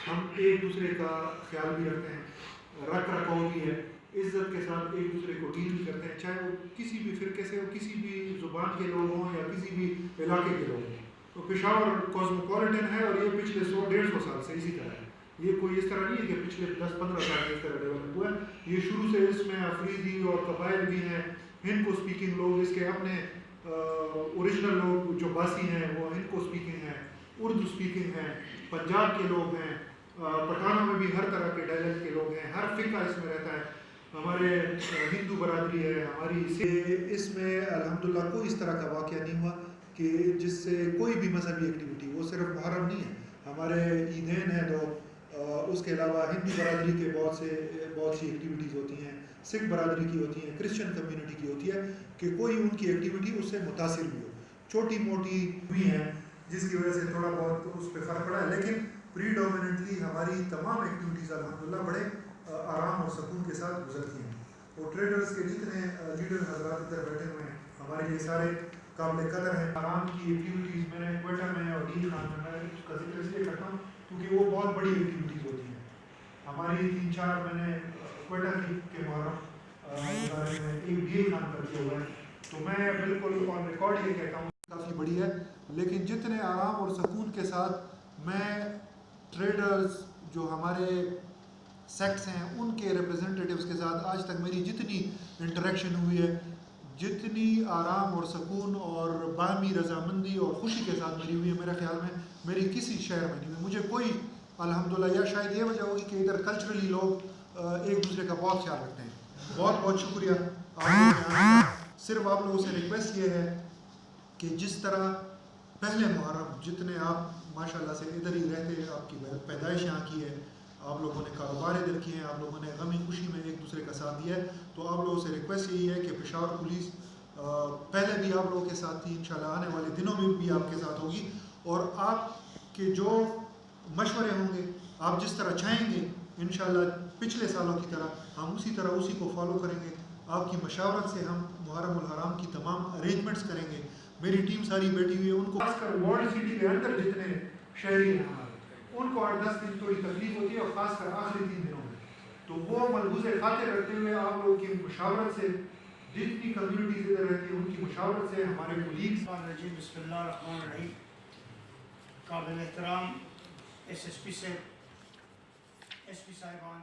ہم ایک دوسرے کا خیال بھی رکھتے ہیں, رکھ رکھاؤ بھی ہے, عزت کے ساتھ ایک دوسرے کو ڈیل بھی کرتے ہیں, چاہے وہ کسی بھی فرقے سے ہو, کسی بھی زبان کے لوگ ہوں یا کسی بھی علاقے کے لوگ ہوں. تو پشاور کاسموپولیٹن ہے اور یہ پچھلے 100-150 سال سے اسی طرح ہے. یہ کوئی اس طرح نہیں ہے کہ پچھلے 10-15 سال میں اس طرح ڈیولپ ہوا ہے. یہ شروع سے اس میں افریدی اور قبائل بھی ہیں, ہند کو اسپیکنگ لوگ, اس کے اپنے اوریجنل لوگ جو باسی ہیں وہ ہند کو اسپیکنگ ہیں, اردو اسپیکنگ ہیں, پنجاب کے لوگ ہیں, پٹھانوں میں بھی ہر طرح کے ڈائلیکٹ کے لوگ ہیں, ہر فرقہ اس میں رہتا ہے. ہمارے ہندو برادری ہے ہماری, اس میں الحمدللہ کوئی اس طرح کا واقعہ نہیں ہوا کہ جس سے کوئی بھی مذہبی ایکٹیویٹی, وہ صرف محرم نہیں ہے, ہمارے عیدین ہیں دو, اس کے علاوہ ہندو برادری کے بہت سی ایکٹیویٹیز ہوتی ہیں, سکھ برادری کی ہوتی ہیں, کرسچن کمیونٹی کی ہوتی ہے, کہ کوئی ان کی ایکٹیویٹی اس سے متاثر بھی ہو, چھوٹی موٹی بھی ہیں جس کی وجہ سے تھوڑا بہت اس پہ فرق پڑا ہے. لیکن پریڈومیننٹلی ہماری تمام ایکٹیویٹیز الحمدللہ بڑے آرام اور سکون کے ساتھ گزرتی ہیں. اور ٹریڈرز کے جتنے لیڈر حضرات ادھر بیٹھے ہوئے ہیں ہمارے لیے سارے قابل قدر ہیں. آرام کی ایکٹیویٹیز میں نے کوئٹہ میں اور ڈیل خان میں اس کا ذکر اس لیے کرتا ہوں کیونکہ وہ بہت بڑی ایکٹیویٹیز ہوتی ہیں. ہماری 3-4 میں نے کوئٹہ کے محرم گزارے میں ایک ڈیل خان کر کے ہوا ہے, تو میں بالکل آن ریکارڈ یہ کہتا ہوں کافی بڑی ہے. لیکن جتنے آرام اور سکون کے ساتھ میں ٹریڈرز جو ہمارے سیکٹس ہیں ان کے ریپرزنٹیٹیوز کے ساتھ آج تک میری جتنی انٹریکشن ہوئی ہے, جتنی آرام اور سکون اور باہمی رضامندی اور خوشی کے ساتھ میری ہوئی ہے, میرے خیال میں میری کسی شہر میں نہیں ہوئی. مجھے کوئی الحمدللہ, یا شاید یہ وجہ ہوگی کہ ادھر کلچرلی لوگ ایک دوسرے کا بہت خیال رکھتے ہیں. بہت بہت شکریہ آپ. صرف آپ لوگوں سے ریکویسٹ یہ ہے کہ جس طرح پہلے محرم جتنے آپ ماشاءاللہ سے ادھر ہی رہتے, آپ کی پیدائش یہاں کی ہے, آپ لوگوں نے کاروبار ادھر کیے ہیں, آپ لوگوں نے غمی خوشی میں ایک دوسرے کا ساتھ دیا ہے, تو آپ لوگوں سے ریکویسٹ یہی ہے کہ پشاور پولیس پہلے بھی آپ لوگوں کے ساتھ تھی, انشاءاللہ آنے والے دنوں میں بھی آپ کے ساتھ ہوگی. اور آپ کے جو مشورے ہوں گے, آپ جس طرح چاہیں گے, انشاءاللہ پچھلے سالوں کی طرح ہم اسی طرح اسی کو فالو کریں گے. آپ کی مشاورت سے ہم محرم الحرام کی تمام ارینجمنٹس کریں گے. میری ٹیم ساری بیٹھی ہوئی ہے, ان کو خاص کر ورلڈ سٹی کے اندر جتنے شہری ہیں ان کو 8-10 دن تھوڑی تکلیف ہوتی ہے, اور خاص کر آخری 3 دنوں میں. تو وہ ملحوظ خاطر رکھتے ہوئے آپ لوگوں کی مشاورت سے, جتنی کمیونٹیز ادھر رہتی ہیں ان کی مشاورت سے, ہمارے کولیگس. بسم اللہ الرحمن الرحیم. قابل احترام ایس ایس پی صاحبان,